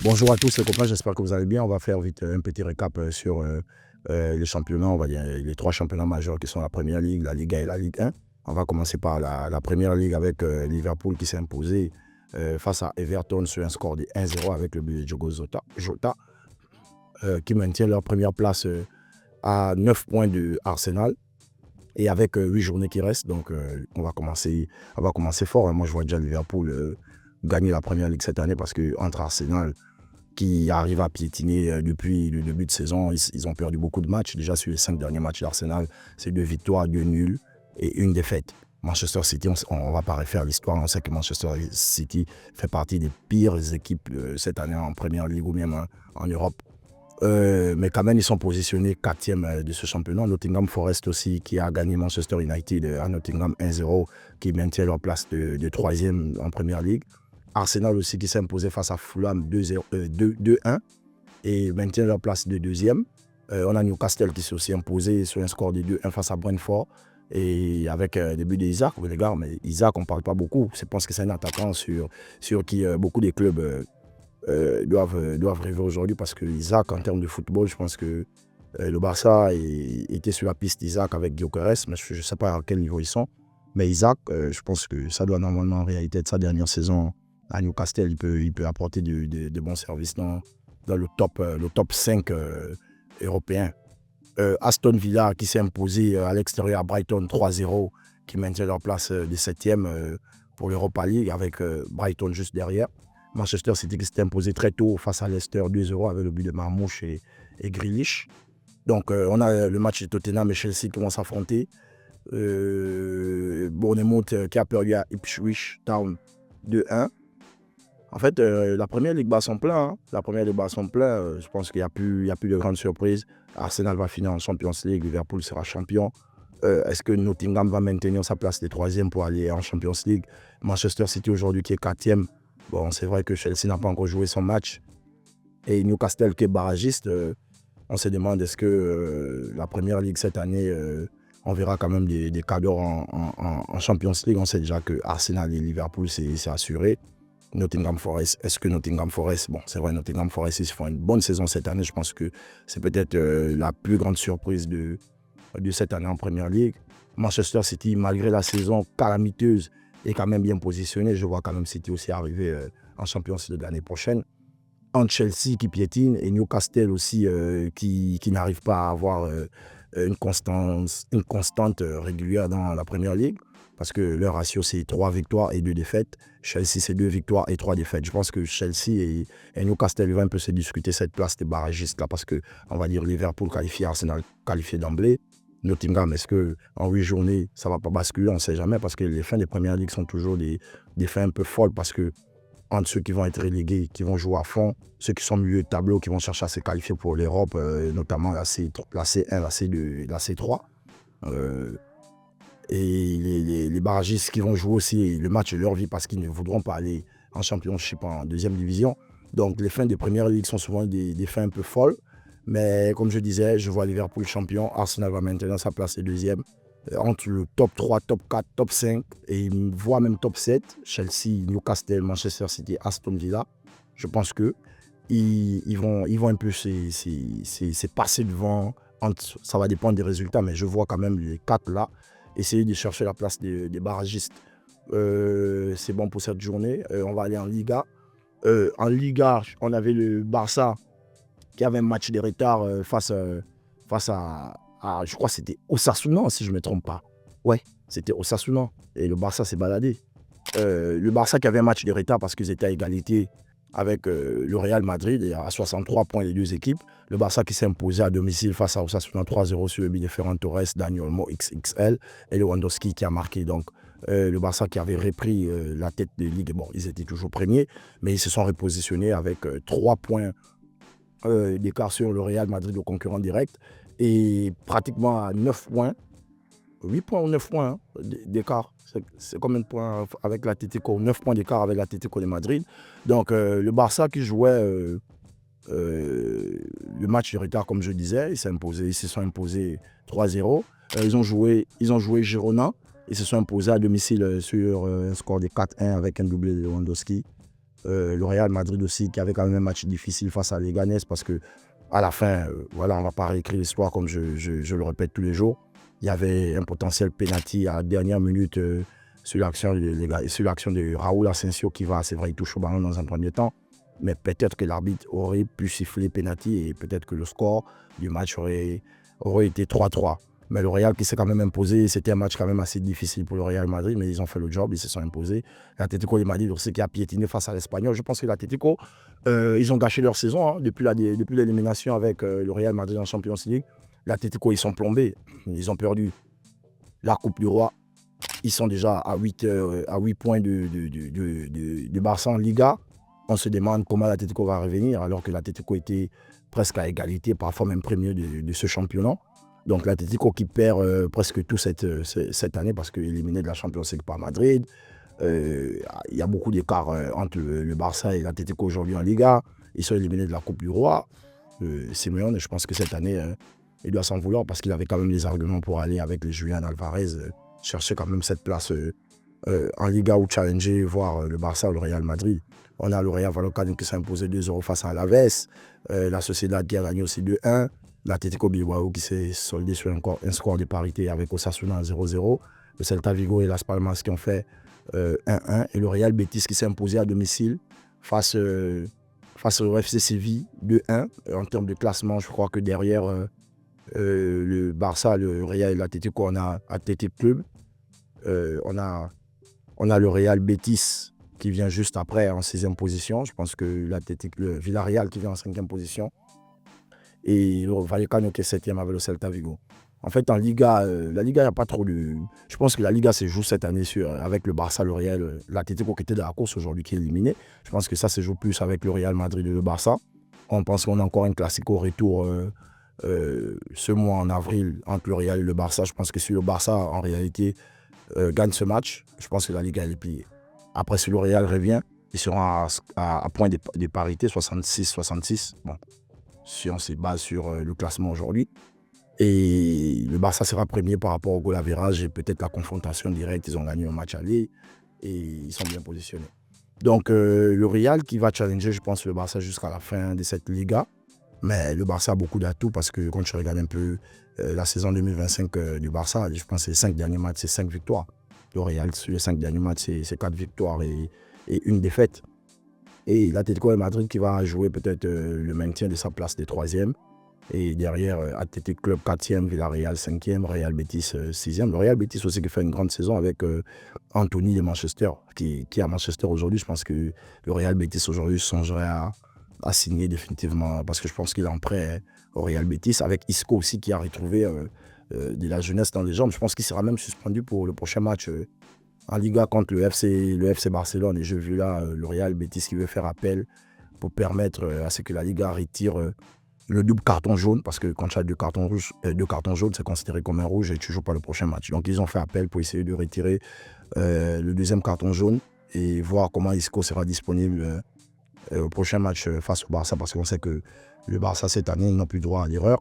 Bonjour à tous les copains, j'espère que vous allez bien. On va faire vite un petit récap sur les championnats, on va dire les trois championnats majeurs qui sont la Première Ligue, la Ligue 1 et la Ligue 1. On va commencer par la Première Ligue avec Liverpool qui s'est imposé face à Everton sur un score de 1-0 avec le but de Diogo Jota qui maintient leur première place à 9 points de Arsenal et avec 8 journées qui restent. Donc on va commencer fort. Moi je vois déjà Liverpool gagner la Première Ligue cette année parce que entre Arsenal qui arrive à piétiner depuis le début de saison. Ils ont perdu beaucoup de matchs. Déjà, sur les 5 derniers matchs d'Arsenal, c'est 2 victoires, 2 nuls et 1 défaite. Manchester City, on ne va pas refaire l'histoire. On sait que Manchester City fait partie des pires équipes cette année en Première Ligue ou même en Europe. Mais quand même, ils sont positionnés 4e de ce championnat. Nottingham Forest aussi, qui a gagné Manchester United à Nottingham 1-0, qui maintient leur place de 3e en Première Ligue. Arsenal aussi qui s'est imposé face à Fulham 2-1 et maintient leur place de 2e. On a Newcastle qui s'est aussi imposé sur un score de 2-1 face à Brentford et avec des buts d'Isaac. Les gars, mais Isaac, on ne parle pas beaucoup. Je pense que c'est un attaquant sur qui beaucoup de clubs doivent rêver aujourd'hui parce que Isaac, en termes de football, je pense que le Barça était sur la piste d'Isaac avec Gyökeres, mais je ne sais pas à quel niveau ils sont. Mais Isaac, je pense que ça doit normalement en réalité être sa dernière saison à Newcastle. Il peut apporter de bons services dans le top 5 européen. Aston Villa qui s'est imposé à l'extérieur à Brighton 3-0, qui maintient leur place de 7e pour l'Europa League avec Brighton juste derrière. Manchester City qui s'est imposé très tôt face à Leicester 2-0 avec le but de Marmouche et Grealish. Donc on a le match de Tottenham et Chelsea qui vont s'affronter. Bournemouth qui a perdu à Ipswich Town 2-1. En fait, la Première Ligue bat son plein. Hein. La Première Ligue bat son plein. Je pense qu'il n'y a plus de grandes surprises. Arsenal va finir en Champions League. Liverpool sera champion. Est-ce que Nottingham va maintenir sa place de 3e pour aller en Champions League? Manchester City aujourd'hui qui est 4e. Bon, c'est vrai que Chelsea n'a pas encore joué son match. Et Newcastle qui est barragiste. On se demande est-ce que la Première Ligue cette année, on verra quand même des cadeaux en Champions League. On sait déjà que Arsenal et Liverpool, c'est assuré. Nottingham Forest, est-ce que Nottingham Forest, bon c'est vrai Nottingham Forest ils font une bonne saison cette année, je pense que c'est peut-être la plus grande surprise de cette année en Première Ligue. Manchester City, malgré la saison calamiteuse, est quand même bien positionné, je vois quand même City aussi arriver en Champions League de l'année prochaine. Entre Chelsea qui piétine et Newcastle aussi qui n'arrive pas à avoir une constante régulière dans la Première Ligue. Parce que leur ratio, c'est 3 victoires et 2 défaites. Chelsea, c'est 2 victoires et 3 défaites. Je pense que Chelsea et Newcastle vont un peu se discuter cette place de barragiste là parce que, on va dire, Liverpool qualifié, Arsenal qualifié d'emblée. Nottingham, est-ce qu'en 8 journées, ça ne va pas basculer? On ne sait jamais parce que les fins des premières ligues sont toujours des fins un peu folles parce que entre ceux qui vont être relégués, qui vont jouer à fond, ceux qui sont milieu de tableau, qui vont chercher à se qualifier pour l'Europe, notamment la C1, la C2, la C3. Et les barragistes qui vont jouer aussi le match de leur vie parce qu'ils ne voudront pas aller en championship en 2e division. Donc les fins des premières ligues sont souvent des fins un peu folles. Mais comme je disais, je vois Liverpool champion, Arsenal va maintenir sa place de 2e. Entre le top 3, top 4, top 5 et voire même top 7, Chelsea, Newcastle, Manchester City, Aston Villa, je pense que ils vont un peu se passer devant. Ça va dépendre des résultats, mais je vois quand même les 4 là essayer de chercher la place des barragistes. C'est bon pour cette journée. On va aller en Liga. En Liga, on avait le Barça qui avait un match de retard face à je crois que c'était Osasuna, si je ne me trompe pas. Ouais, c'était Osasuna. Et le Barça s'est baladé. Le Barça qui avait un match de retard parce qu'ils étaient à égalité avec le Real Madrid et à 63 points les deux équipes. Le Barça qui s'est imposé à domicile face à Osasuna 3-0 sur le but de Ferran Torres, Daniel Mo XXL et Lewandowski qui a marqué. Donc le Barça qui avait repris la tête de Ligue. Bon, ils étaient toujours premiers, mais ils se sont repositionnés avec 3 points d'écart sur le Real Madrid, le concurrent direct, et pratiquement à 9 points, 8 points ou 9 points hein, d'écart. C'est combien de points avec l'Atlético? 9 points d'écart avec l'Atlético de Madrid. Donc le Barça qui jouait le match de retard, comme je disais, ils se sont imposés 3-0. Ils ont joué Girona. Ils se sont imposés à domicile sur un score de 4-1 avec un doublé de Lewandowski. Le Real Madrid aussi, qui avait quand même un match difficile face à Leganés, parce que à la fin, voilà, on ne va pas réécrire l'histoire comme je le répète tous les jours. Il y avait un potentiel penalty à la dernière minute sur l'action de Raúl Asensio qui va, c'est vrai, il touche au ballon dans un premier temps. Mais peut-être que l'arbitre aurait pu siffler penalty et peut-être que le score du match aurait été 3-3. Mais le Real qui s'est quand même imposé, c'était un match quand même assez difficile pour le Real Madrid, mais ils ont fait le job, ils se sont imposés. L'Atlético de Madrid aussi qui a piétiné face à l'Espagnol. Je pense que l'Atlético, ils ont gâché leur saison hein, depuis l'élimination avec le Real Madrid en Champions League. L'Atlético, ils sont plombés. Ils ont perdu la Coupe du Roi. Ils sont déjà à 8 points de Barça en Liga. On se demande comment l'Atlético va revenir alors que l'Atlético était presque à égalité, parfois même premier de ce championnat. Donc l'Atlético qui perd presque tout cette année parce qu'il est éliminé de la Champions League par Madrid. Il y a beaucoup d'écart entre le Barça et l'Atlético aujourd'hui en Liga. Ils sont éliminés de la Coupe du Roi. Simeone, je pense que cette année, il doit s'en vouloir parce qu'il avait quand même les arguments pour aller avec les Julián Alvarez chercher quand même cette place en Liga ou challenger, voir le Barça ou le Real Madrid. On a le Real Vallecano qui s'est imposé 2-0 face à Alaves. La Sociedad qui a gagné aussi 2-1. L'Atlético Bilbao qui s'est soldé sur un score de parité avec Osasuna 0-0. Le Celta Vigo et Las Palmas qui ont fait 1-1. Et le Real Betis qui s'est imposé à domicile face au FC Séville 2-1. En termes de classement, je crois que derrière le Barça, le Real et l'Atlético, on a Athletic Club. On a le Real Betis qui vient juste après en 6e position. Je pense que le Villarreal qui vient en 5e position. Et le Vallecano qui est 7e avec le Celta Vigo. En fait, en Liga, la Liga, il n'y a pas trop de... Je pense que la Liga se joue cette année avec le Barça, le Real, l'Atlético qui était dans la course aujourd'hui qui est éliminé. Je pense que ça se joue plus avec le Real Madrid et le Barça. On pense qu'on a encore un classico retour ce mois en avril entre le Real et le Barça. Je pense que si le Barça, en réalité, gagne ce match, je pense que la Liga est pliée. Après, si le Real revient, ils seront à point de parité, 66-66. Bon, si on se base sur le classement aujourd'hui. Et le Barça sera premier par rapport au goal average et peut-être la confrontation directe. Ils ont gagné un match aller et ils sont bien positionnés. Donc, le Real qui va challenger, je pense, le Barça jusqu'à la fin de cette Liga. Mais le Barça a beaucoup d'atouts parce que quand je regarde un peu la saison 2025 du Barça, je pense que les 5 derniers matchs, c'est 5 victoires. Le Real, sur les 5 derniers matchs, c'est 4 victoires et une défaite. Et l'Atlético de Madrid qui va jouer peut-être le maintien de sa place de 3e. Et derrière, Athletic Club 4e, Villarreal 5e, Real Betis 6e. Le Real Betis aussi qui fait une grande saison avec Anthony de Manchester, qui est à Manchester aujourd'hui. Je pense que le Real Betis aujourd'hui songerait à signer définitivement parce que je pense qu'il est en prêt au Real Betis avec Isco aussi qui a retrouvé de la jeunesse dans les jambes. Je pense qu'il sera même suspendu pour le prochain match en Liga contre le FC Barcelone. Et j'ai vu là le Real Betis qui veut faire appel pour permettre à ce que la Liga retire le double carton jaune, parce que quand tu as deux cartons jaunes, c'est considéré comme un rouge et tu ne joues pas le prochain match. Donc ils ont fait appel pour essayer de retirer le deuxième carton jaune et voir comment Isco sera disponible au prochain match face au Barça, parce qu'on sait que le Barça cette année, ils n'ont plus droit à l'erreur.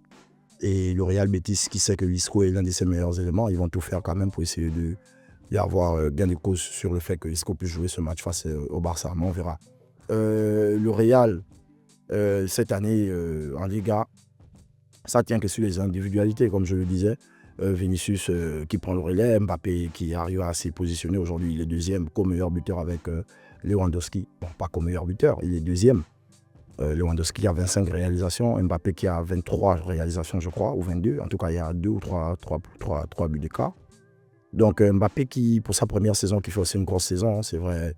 Et le Real Betis, qui sait que Isco est l'un de ses meilleurs éléments, ils vont tout faire quand même pour essayer d'avoir gain de cause sur le fait que Isco puisse jouer ce match face au Barça. Mais on verra. Le Real, cette année en Liga, ça tient que sur les individualités, comme je le disais. Vinicius qui prend le relais, Mbappé qui arrive à s'y positionner. Aujourd'hui, il est deuxième co-meilleur buteur avec Lewandowski. Bon, pas co-meilleur buteur, il est deuxième. Lewandowski a 25 réalisations, Mbappé qui a 23 réalisations, je crois, ou 22. En tout cas, il y a 2 ou 3 buts d'écart. Donc Mbappé qui, pour sa première saison, qui fait aussi une grosse saison, hein, c'est vrai.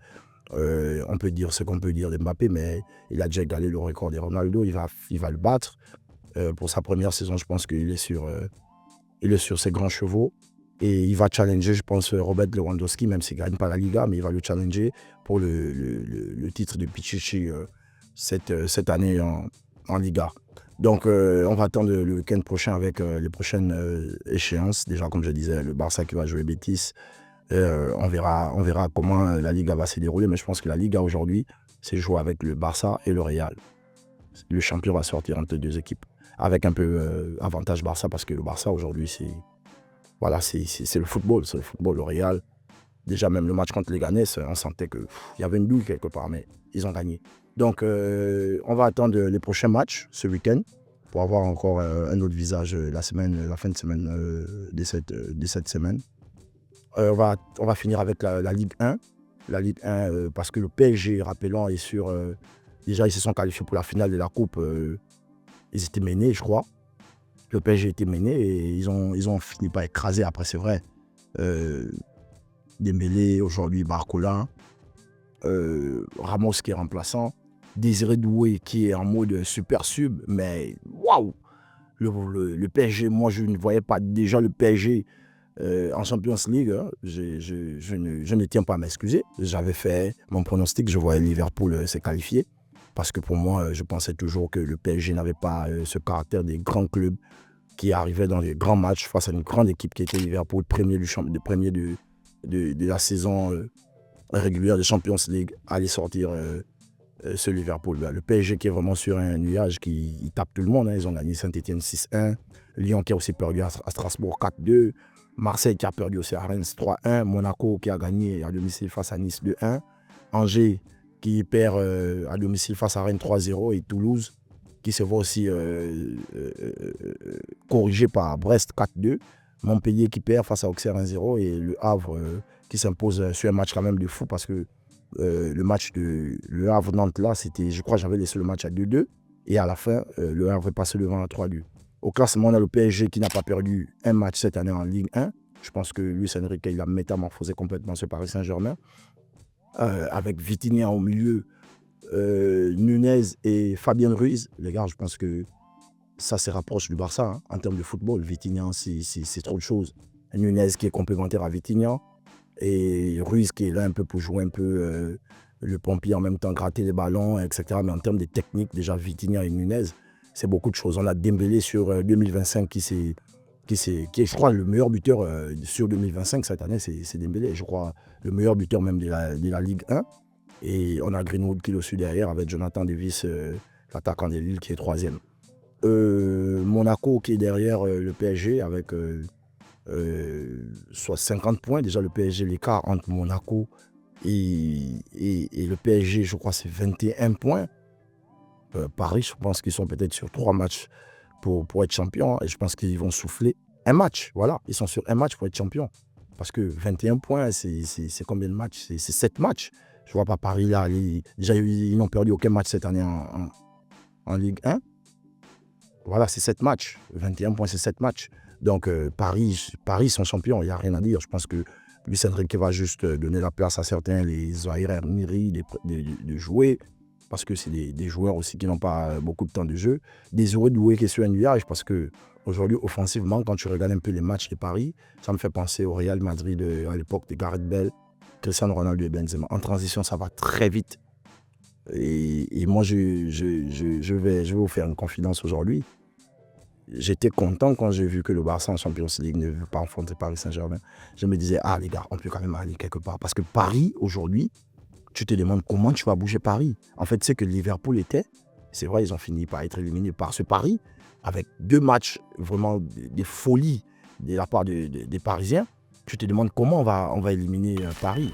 On peut dire ce qu'on peut dire de Mbappé, mais il a déjà égalé le record de Ronaldo, il va le battre. Pour sa première saison, je pense qu'il est sur ses grands chevaux et il va challenger, je pense, Robert Lewandowski, même s'il ne gagne pas la Liga, mais il va le challenger pour le titre de Pichichi cette année en Liga. Donc on va attendre le week-end prochain avec les prochaines échéances. Déjà, comme je disais, le Barça qui va jouer Betis. On verra comment la Liga va se dérouler, mais je pense que la Liga aujourd'hui, c'est jouer avec le Barça et le Real. Le champion va sortir entre les deux équipes, avec un peu avantage Barça, parce que le Barça aujourd'hui, c'est le football, le Real. Déjà, même le match contre les Ghanais, on sentait qu'il y avait une douille quelque part, mais ils ont gagné. Donc, on va attendre les prochains matchs ce week-end pour avoir encore un autre visage la fin de semaine de cette semaine. On va finir avec la Ligue 1. La Ligue 1, parce que le PSG, rappelons, est sur... déjà, ils se sont qualifiés pour la finale de la Coupe. Ils étaient menés, je crois. Le PSG était mené et ils ont fini par écraser après, c'est vrai. Dembélé, aujourd'hui Barcola, Ramos qui est remplaçant, Désiré Doué qui est en mode super sub, mais waouh! Le PSG, moi je ne voyais pas déjà le PSG en Champions League. Hein. Je ne tiens pas à m'excuser. J'avais fait mon pronostic, je voyais Liverpool se qualifier. Parce que pour moi, je pensais toujours que le PSG n'avait pas ce caractère des grands clubs qui arrivaient dans les grands matchs face à une grande équipe qui était Liverpool, premier de la saison régulière de Champions League, aller sortir ce Liverpool. Le PSG qui est vraiment sur un nuage, qui tape tout le monde. Hein. Ils ont gagné Saint-Etienne 6-1, Lyon qui a aussi perdu à Strasbourg 4-2, Marseille qui a perdu aussi à Rennes 3-1, Monaco qui a gagné à domicile face à Nice 2-1, Angers qui perd à domicile face à Rennes 3-0 et Toulouse qui se voit aussi corrigé par Brest 4-2, Montpellier qui perd face à Auxerre 1-0 et le Havre qui s'impose sur un match quand même de fou parce que le match de Le Havre-Nantes là, c'était, je crois j'avais laissé le match à 2-2 et à la fin, le Havre est passé devant à 3-2. Au classement, on a le PSG qui n'a pas perdu un match cette année en Ligue 1. Je pense que Luis Enrique, il a métamorphosé complètement ce Paris Saint-Germain. Avec Vitinha au milieu, Nunez et Fabien Ruiz. Les gars, je pense que ça se rapproche du Barça hein, en termes de football. Vitinha, c'est trop de choses. Nunez qui est complémentaire à Vitinha et Ruiz qui est là un peu pour jouer un peu le pompier en même temps, gratter les ballons, etc. Mais en termes de technique, déjà Vitinha et Nunez, c'est beaucoup de choses. On a Dembélé sur 2025 qui est, je crois, le meilleur buteur sur 2025 cette année, c'est Dembélé. Je crois le meilleur buteur même de la Ligue 1. Et on a Greenwood qui est au-dessus derrière avec Jonathan Davis, l'attaquant de Lille qui est troisième. Monaco qui est derrière le PSG avec soit 50 points. Déjà le PSG, l'écart entre Monaco et le PSG, je crois c'est 21 points. Paris, je pense qu'ils sont peut-être sur 3 matchs pour être champion. Et je pense qu'ils vont souffler un match. Voilà, ils sont sur un match pour être champion. Parce que 21 points, c'est combien de matchs? C'est 7 matchs. Je ne vois pas Paris là. Déjà, ils n'ont perdu aucun match cette année en Ligue 1. Voilà, c'est 7 matchs. 21 points, c'est 7 matchs. Donc, Paris sont champions. Il n'y a rien à dire. Je pense que Luis Enrique va juste donner la place à certains, les Zahir Emery, de jouer. Parce que c'est des joueurs aussi qui n'ont pas beaucoup de temps de jeu. Désiré Doué qui est sur un nuage parce que aujourd'hui, offensivement, quand tu regardes un peu les matchs de Paris, ça me fait penser au Real Madrid à l'époque de Gareth Bale, Cristiano Ronaldo et Benzema. En transition, ça va très vite. Et moi, je vais vous faire une confidence aujourd'hui. J'étais content quand j'ai vu que le Barça en Champions League ne veut pas affronter Paris Saint-Germain. Je me disais, les gars, on peut quand même aller quelque part. Parce que Paris, aujourd'hui, tu te demandes comment tu vas bouger Paris. En fait, c'est que Liverpool était, c'est vrai, ils ont fini par être éliminés par ce Paris, avec 2 matchs vraiment des folies de la part des Parisiens. Tu te demandes comment on va éliminer Paris.